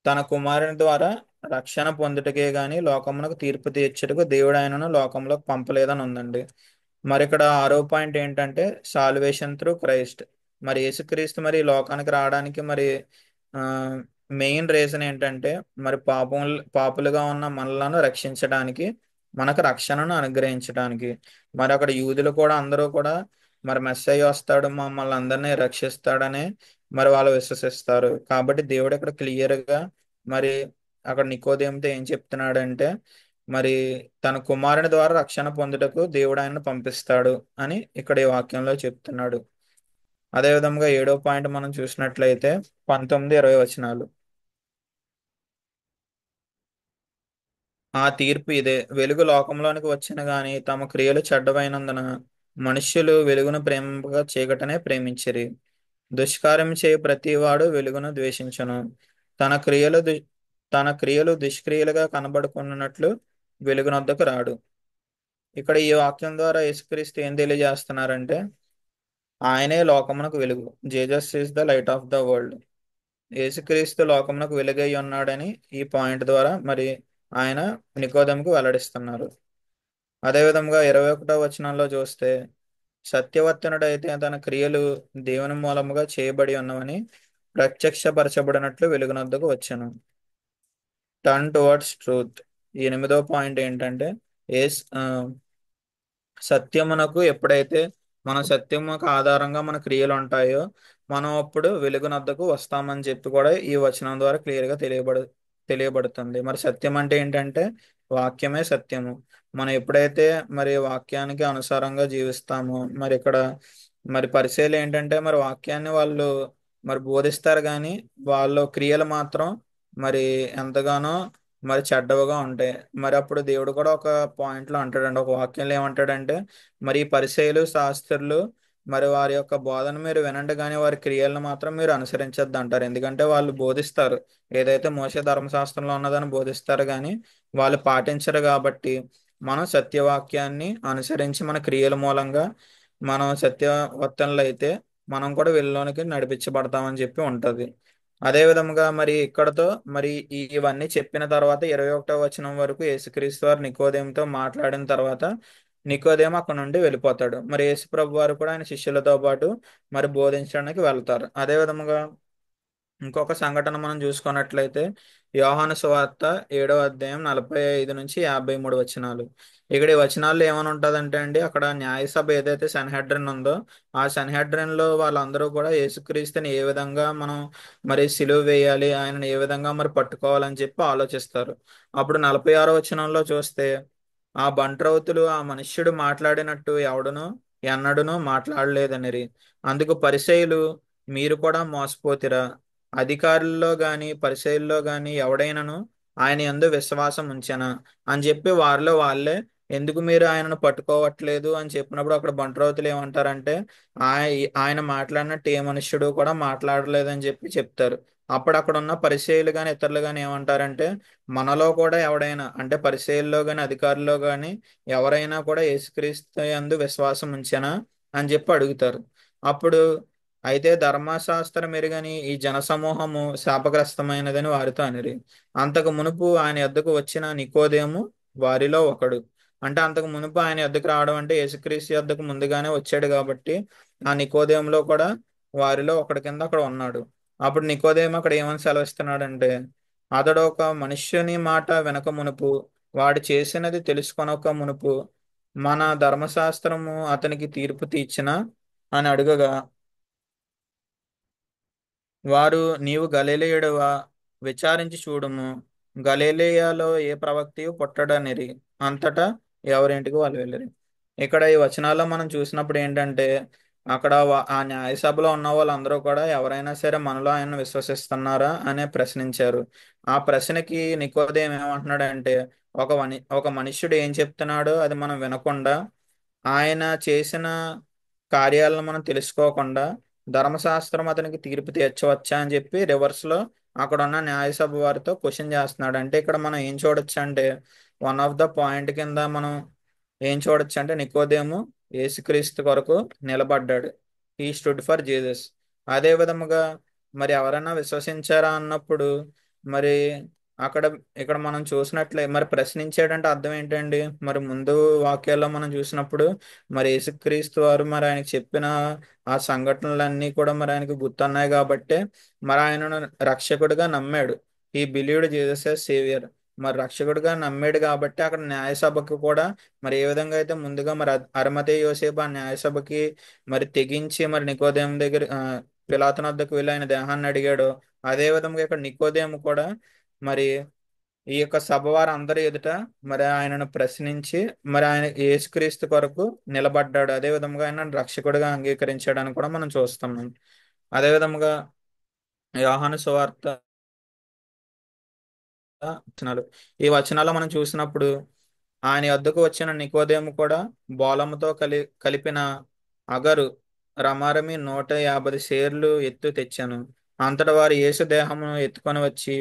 తన కుమారుని ద్వారా రక్షణ పొందుటకే గాని లోకమునకు తీర్పు తీర్చుటకు దేవుడు ఆయనను లోకంలోకి పంపలేదని ఉందండి. మరి ఇక్కడ ఆరో పాయింట్ ఏంటంటే సాల్వేషన్ త్రూ క్రైస్ట్. మరి యేసుక్రీస్తు మరి ఈ లోకానికి రావడానికి మరి ఆ మెయిన్ రీజన్ ఏంటంటే మరి పాపులుగా ఉన్న మనలను రక్షించడానికి, మనకు రక్షణను అనుగ్రహించడానికి. మరి అక్కడ యూదులు కూడా అందరూ కూడా మరి మెస్సయ్య వస్తాడు మమ్మల్ని అందరినీ రక్షిస్తాడని మరి వాళ్ళు విశ్వసిస్తారు. కాబట్టి దేవుడు ఇక్కడ క్లియర్ గా మరి అక్కడ నికోదేముతో ఏం చెప్తున్నాడంటే మరి తన కుమారుని ద్వారా రక్షణ పొందుటకు దేవుడు ఆయనను పంపిస్తాడు అని ఇక్కడ ఈ వాక్యంలో చెప్తున్నాడు. అదే విధంగా ఏడో పాయింట్ మనం చూసినట్లయితే 19, 20 వచనాలు, ఆ తీర్పు ఇదే, వెలుగు లోకంలోనికి వచ్చిన గాని తమ క్రియలు చెడ్డవైనందున మనుష్యులు వెలుగును ప్రేమింపగా చీకటనే ప్రేమించిరి. దుష్కార్యం చేయ ప్రతివాడు వెలుగును ద్వేషించును, తన క్రియలు తన క్రియలు దుష్క్రియలుగా కనబడుకున్నట్లు వెలుగునొద్దకు రాడు. ఇక్కడ ఈ వాక్యం ద్వారా యేసుక్రీస్తు ఏం తెలియజేస్తున్నారంటే ఆయనే లోకమునకు వెలుగు. Jesus is the light of the world. యేసుక్రీస్తు లోకమునకు వెలుగై ఉన్నాడని ఈ పాయింట్ ద్వారా మరి ఆయన నికోదెముకు వెల్లడిస్తున్నారు. అదేవిధంగా 21వ వచనంలో చూస్తే సత్యవర్తనుడైతే తన క్రియలు దేవుని మూలముగా చేయబడి ఉన్నవని ప్రత్యక్షపరచబడినట్లు వెలుగునొద్దకు వచ్చాను. Turn towards truth. ఈ 8వ పాయింట్ ఏంటంటే ఏస్ సత్యమునకు ఎప్పుడైతే మన సత్యముకు ఆధారంగా మన క్రియలు ఉంటాయో మనం అప్పుడు వెలుగునద్దకు వస్తామని చెప్పి కూడా ఈ వచనం ద్వారా క్లియర్ గా తెలియబడుతుంది. మరి సత్యం అంటే ఏంటంటే వాక్యమే సత్యము. మనం ఎప్పుడైతే మరి వాక్యానికి అనుసారంగా జీవిస్తామో మరి ఇక్కడ మరి పరిచయాలు ఏంటంటే మరి వాక్యాన్ని వాళ్ళు మరి బోధిస్తారు కానీ వాళ్ళ క్రియలు మాత్రం మరి ఎంతగానో మరి చెడ్డవుగా ఉంటాయి. మరి అప్పుడు దేవుడు కూడా ఒక పాయింట్ లో అంటాడండి, ఒక వాక్యంలో ఏమంటాడంటే మరి ఈ పరిచయులు శాస్త్రులు మరి వారి యొక్క బోధన మీరు వినండి కానీ వారి క్రియలను మాత్రం మీరు అనుసరించద్దు అంటారు. ఎందుకంటే వాళ్ళు బోధిస్తారు, ఏదైతే మోషే ధర్మశాస్త్రంలో ఉన్నదని బోధిస్తారు కానీ వాళ్ళు పాటించరు. కాబట్టి మనం సత్యవాక్యాన్ని అనుసరించి మన క్రియల మూలంగా మనం సత్యవర్తనలు అయితే మనం కూడా వీళ్ళలోనికి నడిపించబడతామని చెప్పి ఉంటది. అదే విధముగా మరి ఇక్కడతో మరి ఇవన్నీ చెప్పిన తర్వాత 21వ వచనం వరకు యేసుక్రీస్తు వారు నికోదేముతో మాట్లాడిన తర్వాత నికోదేమో అక్కడ నుండి వెళ్ళిపోతాడు. మరి యేసుప్రభు వారు కూడా ఆయన శిష్యులతో పాటు మరి బోధించడానికి వెళ్తారు. అదే విధముగా ఇంకొక సంఘటన మనం చూసుకున్నట్లయితే యోహాను సువార్త 7వ అధ్యాయం 45 నుంచి 53 వచనాలు. ఇక్కడ ఈ వచనాల్లో ఏమని ఉంటుందంటే అండి, అక్కడ న్యాయసభ ఏదైతే సన్హెడ్రిన్ ఉందో ఆ సన్హెడ్రిన్ లో వాళ్ళందరూ కూడా యేసుక్రీస్తుని ఏ విధంగా మనం మరి సిలువ వేయాలి, ఆయనను ఏ విధంగా మరి పట్టుకోవాలని చెప్పి ఆలోచిస్తారు. అప్పుడు 46వ వచనంలో చూస్తే ఆ బంట్రౌతులు ఆ మనుష్యుడు మాట్లాడినట్టు ఎవడును ఎన్నడును మాట్లాడలేదనిరి. అందుకు పరిసయ్యులు, మీరు కూడా మోసపోతిరా, అధికారుల్లో గాని పరిసయ్యుల్లో గాని ఎవడైనను ఆయన యందు విశ్వాసం ఉంచెనా అని చెప్పి వారిలో వాళ్ళే ఎందుకు మీరు ఆయనను పట్టుకోవట్లేదు అని చెప్పినప్పుడు అక్కడ బంట్రోతులు ఏమంటారంటే ఆయన మాట్లాడినట్టు ఏ మనుష్యుడు కూడా మాట్లాడలేదని చెప్పి చెప్తారు. అప్పుడు అక్కడ ఉన్న పరిచయులు గాని ఇతరులు గాని ఏమంటారంటే మనలో కూడా ఎవడైనా అంటే పరిచయుల్లో గాని అధికారుల్లో గాని ఎవరైనా కూడా యేసుక్రీస్తు యందు విశ్వాసం ఉంచెనా అని చెప్పి అడుగుతారు. అప్పుడు అయితే ధర్మశాస్త్రం ఎరుగని ఈ జనసమూహము శాపగ్రస్తమైనదని వారితో అనిరి. అంతకు మునుపు ఆయన యొద్దకు వచ్చిన నికోదేము వారిలో ఒకడు. అంటే అంతకు మునుపు ఆయన యొద్దకు రావడం అంటే యేసుక్రీస్తు యొద్దకు ముందుగానే వచ్చాడు కాబట్టి ఆ నికోదేములో కూడా వారిలో ఒకడి కింద అక్కడ ఉన్నాడు. అప్పుడు నికోదేము అక్కడ ఏమని సెలవిస్తున్నాడంటే, అతడు ఒక మనుష్యుని మాట వెనక మునుపు వాడు చేసినది తెలుసుకొనక మునుపు మన ధర్మశాస్త్రము అతనికి తీర్పు తీర్చిన అని అడుగగా వారు, నీవు గలిలయుడవా, విచారించి చూడుము, గలిలయలో ఏ ప్రవక్తయు పుట్టడనిరి. అంతటా ఎవరింటికి వాళ్ళు వెళ్ళిరి. ఇక్కడ ఈ వచనాల్లో మనం చూసినప్పుడు ఏంటంటే అక్కడ ఆ న్యాయ సభలో ఉన్న వాళ్ళందరూ కూడా ఎవరైనా సరే మనలో ఆయన విశ్వసిస్తున్నారా అనే ప్రశ్నించారు. ఆ ప్రశ్నకి నికోదేము ఏమంటున్నాడంటే ఒక మనుష్యుడు ఏం చెప్తున్నాడో అది మనం వినకుండా ఆయన చేసిన కార్యాలను మనం తెలుసుకోకుండా ధర్మశాస్త్రం అతనికి తీర్పు తీర్చవచ్చా అని చెప్పి రివర్స్ లో అక్కడ ఉన్న న్యాయసభ వారితో క్వశ్చన్ చేస్తున్నాడు. అంటే ఇక్కడ మనం ఏం చూడొచ్చు అంటే వన్ ఆఫ్ ద పాయింట్ కింద మనం ఏం చూడొచ్చు అంటే నికోదేము యేసుక్రీస్తు కొరకు నిలబడ్డాడు. He stood for Jesus. అదే విధముగా మరి ఎవరైనా విశ్వసించారా అన్నప్పుడు మరి అక్కడ ఇక్కడ మనం చూసినట్లే మరి ప్రశ్నించాడంటే అర్థం ఏంటండి, మరి ముందు వాక్యాల్లో మనం చూసినప్పుడు మరి యేసుక్రీస్తు వారు మరి ఆయనకి చెప్పిన ఆ సంఘటనలన్నీ కూడా మరి ఆయనకు గుర్తున్నాయి కాబట్టి మరి ఆయనను రక్షకుడిగా నమ్మాడు. ఈ బిలీవ్డ్ జీసస్ ఎస్ సేవియర్. మరి రక్షకుడిగా నమ్మాడు కాబట్టి అక్కడ న్యాయసభకు కూడా మరి ఏ విధంగా అయితే ముందుగా మరి అరిమతయి యోసేపు ఆ న్యాయసభకి మరి తెగించి మరి నికోదేము దగ్గర పిలాతు వద్దకు వెళ్ళి ఆయన దేహాన్ని అడిగాడు. అదే విధంగా ఇక్కడ నికోదేము కూడా మరి ఈ యొక్క సభ వారు అందరి ఎదుట మరి ఆయనను ప్రశ్నించి మరి ఆయన యేసుక్రీస్తు కొరకు నిలబడ్డాడు. అదే విధముగా ఆయన రక్షకుడిగా అంగీకరించాడని కూడా మనం చూస్తున్నాం. అదే విధముగా యోహాను సువార్త వచనాలు, ఈ వచనాల్లో మనం చూసినప్పుడు ఆయన వద్దకు వచ్చిన నికోదేము కూడా బోళముతో కలిపిన అగరు రమారమి 150 సేర్లు ఎత్తు తెచ్చాను. అంతట వారు యేసు దేహమును ఎత్తుకొని వచ్చి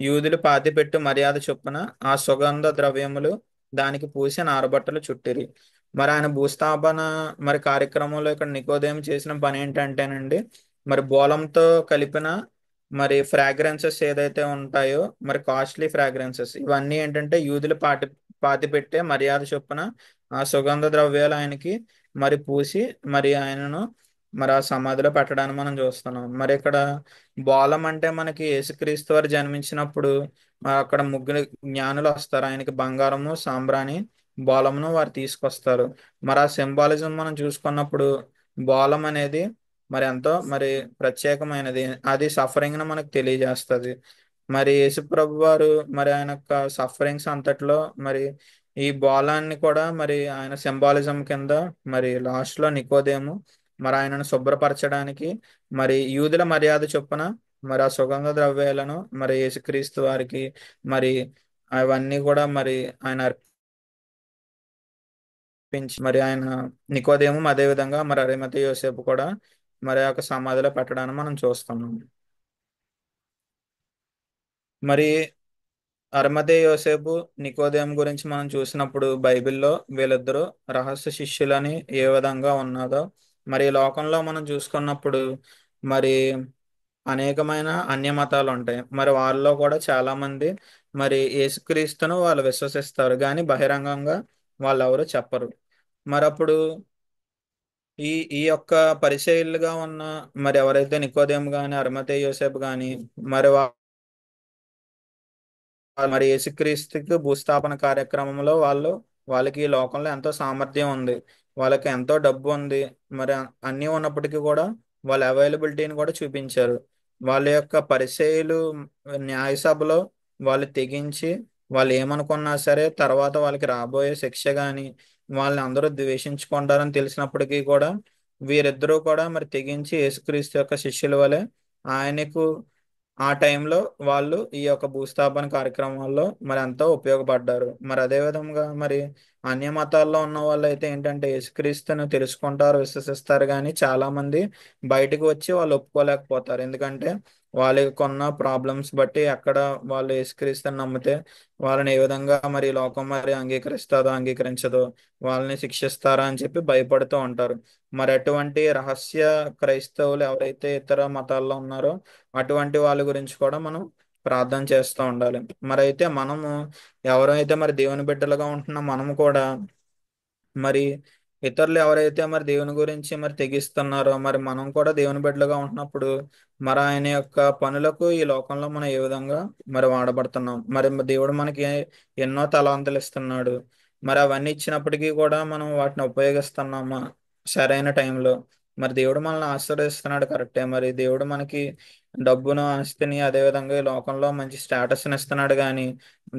యూదులు పాతిపెట్టు మర్యాద చొప్పున ఆ సుగంధ ద్రవ్యములు దానికి పూసి నారబట్టలు చుట్టిరి. మరి ఆయన భూస్థాపన మరి కార్యక్రమంలో ఇక్కడ నికోదేము చేసిన పని ఏంటంటేనండి మరి బోలంతో కలిపిన మరి ఫ్రాగ్రెన్సెస్ ఏదైతే ఉంటాయో మరి కాస్ట్లీ ఫ్రాగ్రెన్సెస్ ఇవన్నీ ఏంటంటే యూదులు పాతి పెట్టే మర్యాద చొప్పున ఆ సుగంధ ద్రవ్యాలు ఆయనకి మరి పూసి మరి ఆయనను మరి ఆ సమాధిలో పెట్టడాన్ని మనం చూస్తున్నాం. మరి ఇక్కడ బోలం అంటే మనకి యేసుక్రీస్తు వారు జన్మించినప్పుడు అక్కడ ముగ్గురు జ్ఞానులు వస్తారు. ఆయనకి బంగారము సాంబ్రాణి బోలమును వారు తీసుకొస్తారు. మరి ఆ సింబాలిజం మనం చూసుకున్నప్పుడు బోలం అనేది మరి ఎంతో మరి ప్రత్యేకమైనది. అది సఫరింగ్ ను మనకు తెలియజేస్తుంది. మరి యేసుప్రభు వారు మరి ఆయన యొక్క సఫరింగ్స్ అంతట్లో మరి ఈ బోలాన్ని కూడా మరి ఆయన సింబాలిజం కింద మరి లాస్ట్ లో నికోదేము మరి ఆయనను శుభ్రపరచడానికి మరి యూదుల మర్యాద చొప్పున మరి ఆ సుగంధ ద్రవ్యాలను మరి యేసుక్రీస్తు వారికి మరి అవన్నీ కూడా మరి ఆయన అర్పించి మరి ఆయన నికోదేము అదే విధంగా మరి అరిమతయి యోసేపు కూడా మరి ఆ యొక్క సమాధిలో పెట్టడాన్ని మనం చూస్తున్నాం. మరి అరిమతయి యోసేపు నికోదేము గురించి మనం చూసినప్పుడు బైబిల్లో వీళ్ళిద్దరూ రహస్య శిష్యులని ఏ విధంగా ఉన్నదో మరి ఈ లోకంలో మనం చూసుకున్నప్పుడు మరి అనేకమైన అన్య మతాలు ఉంటాయి. మరి వాళ్ళలో కూడా చాలా మంది మరి యేసుక్రీస్తును వాళ్ళు విశ్వసిస్తారు కానీ బహిరంగంగా వాళ్ళు ఎవరు చెప్పరు. మరి అప్పుడు ఈ ఈ యొక్క పరిచయులుగా ఉన్న మరి ఎవరైతే నికోదేము గాని అరిమతయి యోసేపు గాని మరి మరి యేసుక్రీస్తుకి భూస్థాపన కార్యక్రమంలో వాళ్ళకి ఈ లోకంలో ఎంతో సామర్థ్యం ఉంది, వాళ్ళకి ఎంతో డబ్బు ఉంది, మరి అన్నీ ఉన్నప్పటికీ కూడా వాళ్ళ అవైలబిలిటీని కూడా చూపించారు. వాళ్ళ యొక్క పరిచయులు న్యాయసభలో వాళ్ళు తెగించి వాళ్ళు ఏమనుకున్నా సరే తర్వాత వాళ్ళకి రాబోయే శిక్ష గాని వాళ్ళని అందరూ ద్వేషించుకుంటారని తెలిసినప్పటికీ కూడా వీరిద్దరూ కూడా మరి తెగించి యేసుక్రీస్తు యొక్క శిష్యుల వలె ఆయనకు ఆ టైంలో వాళ్ళు ఈ యొక్క భూస్థాపన కార్యక్రమాల్లో మరి ఎంతో ఉపయోగపడ్డారు. మరి అదే విధంగా మరి అన్య మతాల్లో ఉన్న వాళ్ళు అయితే ఏంటంటే యేసుక్రీస్తుని తెలుసుకుంటారు, విశ్వసిస్తారు, కానీ చాలా మంది బయటకు వచ్చి వాళ్ళు ఒప్పుకోలేకపోతారు. ఎందుకంటే వాళ్ళకి కొన్న ప్రాబ్లమ్స్ బట్టి అక్కడ వాళ్ళు యేసుక్రీస్తుని నమ్మితే వాళ్ళని ఏ విధంగా మరి ఈ లోకం మరి అంగీకరిస్తారో అంగీకరించదో, వాళ్ళని శిక్షిస్తారా అని చెప్పి భయపడుతూ ఉంటారు. మరి అటువంటి రహస్య క్రైస్తవులు ఎవరైతే ఇతర మతాల్లో ఉన్నారో అటువంటి వాళ్ళ గురించి కూడా మనం ప్రార్థన చేస్తూ ఉండాలి. మరి అయితే మనము ఎవరైతే మరి దేవుని బిడ్డలుగా ఉంటున్నాం మనము కూడా మరి ఇతరులు ఎవరైతే మరి దేవుని గురించి మరి తెగిస్తున్నారో మరి మనం కూడా దేవుని బిడ్డలుగా ఉంటున్నప్పుడు మరి ఆయన యొక్క పనులకు ఈ లోకంలో మనం ఏ విధంగా మరి వాడబడుతున్నాం, మరి దేవుడు మనకి ఎన్నో తలాంతులు ఇస్తున్నాడు, మరి అవన్నీ ఇచ్చినప్పటికీ కూడా మనం వాటిని ఉపయోగిస్తున్నామా సరైన టైంలో? మరి దేవుడు మనల్ని ఆశీర్వదిస్తున్నాడు కరెక్టే, మరి దేవుడు మనకి డబ్బును ఆస్తిని అదే విధంగా ఈ లోకంలో మంచి స్టేటస్ని ఇస్తున్నాడు, కానీ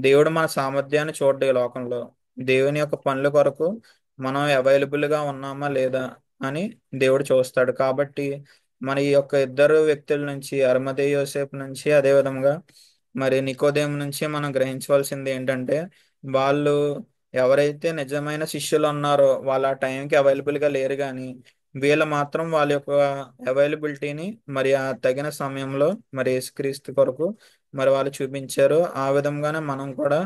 దేవుడు మన సామర్థ్యాన్ని చూడ్డు ఈ లోకంలో. దేవుని యొక్క పనుల కొరకు మనం అవైలబుల్ గా ఉన్నామా లేదా అని దేవుడు చూస్తాడు. కాబట్టి మన ఈ యొక్క ఇద్దరు వ్యక్తుల నుంచి అరిమతయి యోసేపు నుంచి అదే విధంగా మరి నికోదేము నుంచి మనం గ్రహించవలసింది ఏంటంటే వాళ్ళు ఎవరైతే నిజమైన శిష్యులు ఉన్నారో వాళ్ళు ఆ టైంకి అవైలబుల్ గా లేరు, కానీ వీళ్ళు మాత్రం వాళ్ళ యొక్క అవైలబిలిటీని మరి ఆ తగిన సమయంలో మరి యేసుక్రీస్తు కొరకు మరి వాళ్ళు చూపించారు. ఆ విధంగానే మనం కూడా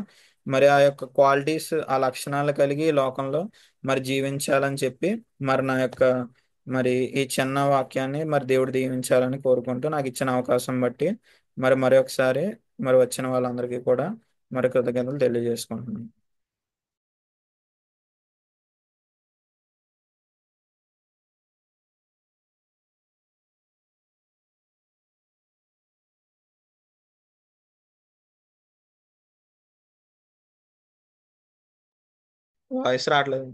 మరి ఆ యొక్క క్వాలిటీస్ ఆ లక్షణాలు కలిగి ఈ లోకంలో మరి జీవించాలని చెప్పి మరి నా యొక్క మరి ఈ చిన్న వాక్యాన్ని మరి దేవుడు దీవించాలని కోరుకుంటూ నాకు ఇచ్చిన అవకాశం బట్టి మరి ఒకసారి మరి వచ్చిన వాళ్ళందరికీ కూడా మరి కృతజ్ఞతలు తెలియజేసుకుంటున్నాను. వాయిస్ రావట్లేదు.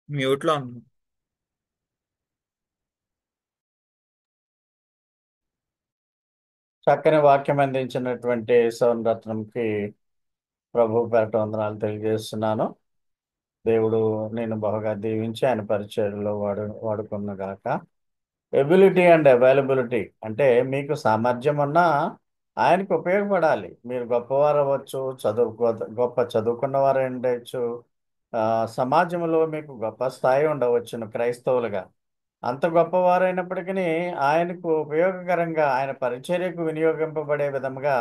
మ్యూట్ లో ఉంది. చక్కని వాక్యం అందించినటువంటి సోన్ రత్నంకి ప్రభు పేరట వందనాలు తెలియజేస్తున్నాను. దేవుడు నేను బహుగా దీవించి ఆయన పరిచర్యలో వాడుకున్న గాక. ఎబిలిటీ అండ్ అవైలబిలిటీ అంటే మీకు సామర్థ్యం ఉన్నా ఆయనకు ఉపయోగపడాలి. మీరు గొప్పవారు అవ్వచ్చు, గొప్ప చదువుకున్న వారు ఉండవచ్చు, సమాజంలో మీకు గొప్ప స్థాయి ఉండవచ్చును క్రైస్తవులుగా. అంత గొప్పవారైనప్పటికీ ఆయనకు ఉపయోగకరంగా ఆయన పరిచర్యకు వినియోగింపబడే విధముగా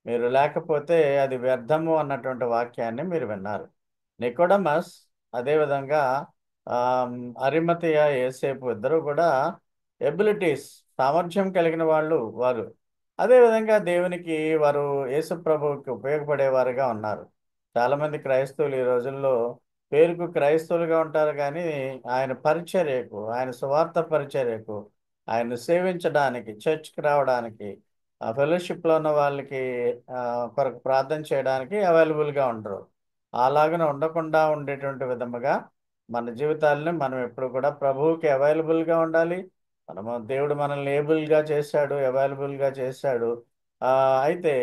మీరు లేకపోతే అది వ్యర్థము అన్నటువంటి వాక్యాన్ని మీరు విన్నారు. నికోడమస్ అదేవిధంగా అరిమతయ యేసేపు ఇద్దరు కూడా ఎబిలిటీస్ సామర్థ్యం కలిగిన వాళ్ళు వారు. అదేవిధంగా దేవునికి వారు యేసు ప్రభువుకి ఉపయోగపడేవారుగా ఉన్నారు. చాలామంది క్రైస్తవులు ఈ రోజుల్లో పేరుకు క్రైస్తవులుగా ఉంటారు, కానీ ఆయన పరిచర్యకు, ఆయన సువార్త పరిచర్యకు, ఆయన సేవించడానికి, చర్చ్కి రావడానికి, ఆ ఫెలోషిప్లో ఉన్న వాళ్ళకి ఆ, కొరకు ప్రార్థన చేయడానికి అవైలబుల్గా ఉండరు. అలాగనే ఉండకుండా ఉండేటువంటి విధముగా మన జీవితాలని మనం ఎప్పుడు కూడా ప్రభువుకి అవైలబుల్గా ఉండాలి. మనము దేవుడు మనల్ని ఏబుల్గా చేశాడు, అవైలబుల్గా చేశాడు. ఆ, అయితే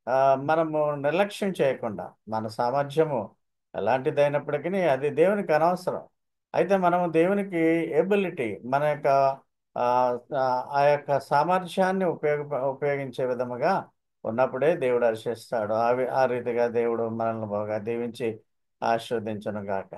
ఆ, మనము నిర్లక్ష్యం చేయకుండా మన సామర్థ్యము ఎలాంటిదైనప్పటికీ అది దేవునికి అనవసరం. అయితే మనము దేవునికి ఎబిలిటీ మన యొక్క ఆ ఆ ఆ యొక్క సామర్థ్యాన్ని ఉపయోగించే విధముగా ఉన్నప్పుడే దేవుడు హర్షిస్తాడు. ఆ రీతిగా దేవుడు మనల్ని బాగా దీవించి ఆశీర్వదించును గాక.